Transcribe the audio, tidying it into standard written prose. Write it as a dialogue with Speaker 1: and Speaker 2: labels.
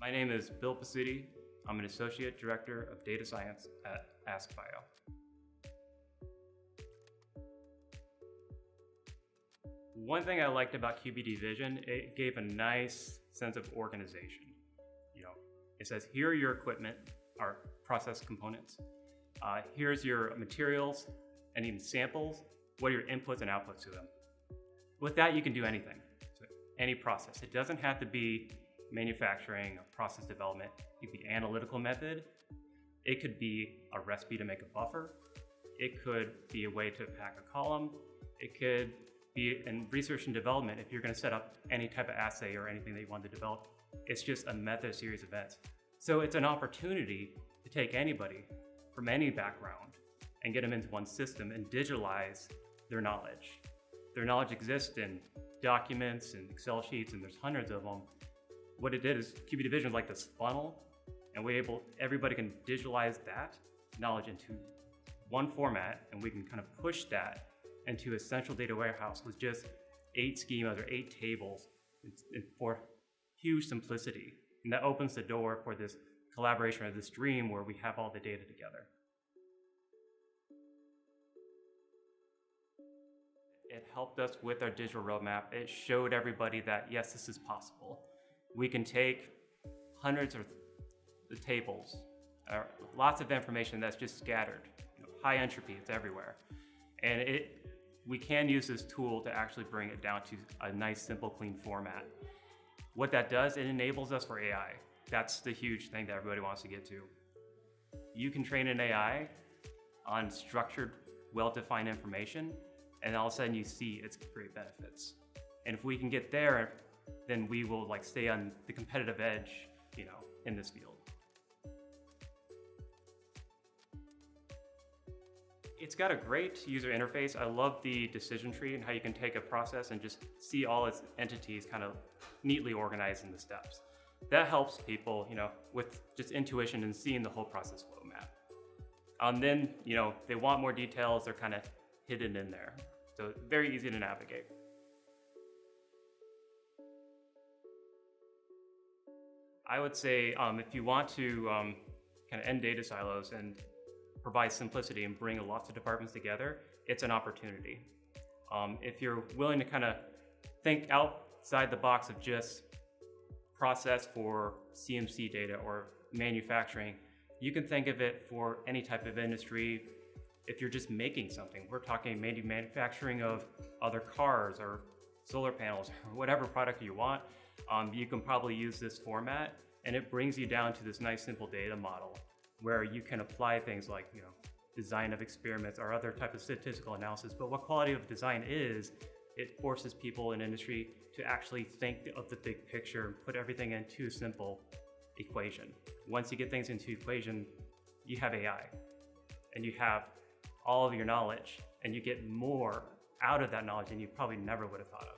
Speaker 1: My name is Bill Pasutti. I'm an Associate Director of Data Science at AskBio. One thing I liked about QbDVision, it gave a nice sense of organization. It says, here are your equipment, our process components. Here's your materials and even samples. What are your inputs and outputs to them? With that, you can do anything, so any process. It doesn't have to be manufacturing or process development. It could be analytical method. It could be a recipe to make a buffer. It could be a way to pack a column. It could be in research and development. If you're going to set up any type of assay or anything that you want to develop, it's just a method series of events. So it's an opportunity to take anybody from any background and get them into one system and digitalize their knowledge. Their knowledge exists in documents and Excel sheets, and there's hundreds of them. What it did is QbDVision is like this funnel, and everybody can digitalize that knowledge into one format, and we can kind of push that into a central data warehouse with just 8 schemas or 8 tables for huge simplicity. And that opens the door for this collaboration or this dream where we have all the data together. It helped us with our digital roadmap. It showed everybody that, yes, this is possible. We can take hundreds of the tables, lots of information that's just scattered, high entropy, it's everywhere. And we can use this tool to actually bring it down to a nice, simple, clean format. What that does, it enables us for AI. That's the huge thing that everybody wants to get to. You can train an AI on structured, well-defined information, and all of a sudden you see its great benefits. And if we can get there, then we will stay on the competitive edge, in this field. It's got a great user interface. I love the decision tree and how you can take a process and just see all its entities kind of neatly organized in the steps. That helps people, with just intuition and seeing the whole process flow map. Then, they want more details, they're kind of hidden in there. So very easy to navigate. I would say if you want to kind of end data silos and provide simplicity and bring lots of departments together, it's an opportunity. If you're willing to kind of think outside the box of just process for CMC data or manufacturing, you can think of it for any type of industry. If you're just making something, we're talking maybe manufacturing of other cars or solar panels or whatever product you want, you can probably use this format, and it brings you down to this nice simple data model where you can apply things like design of experiments or other type of statistical analysis. But what quality of design is, it forces people in industry to actually think of the big picture and put everything into a simple equation. Once you get things into equation, you have AI, and you have all of your knowledge, and you get more out of that knowledge than you probably never would have thought of.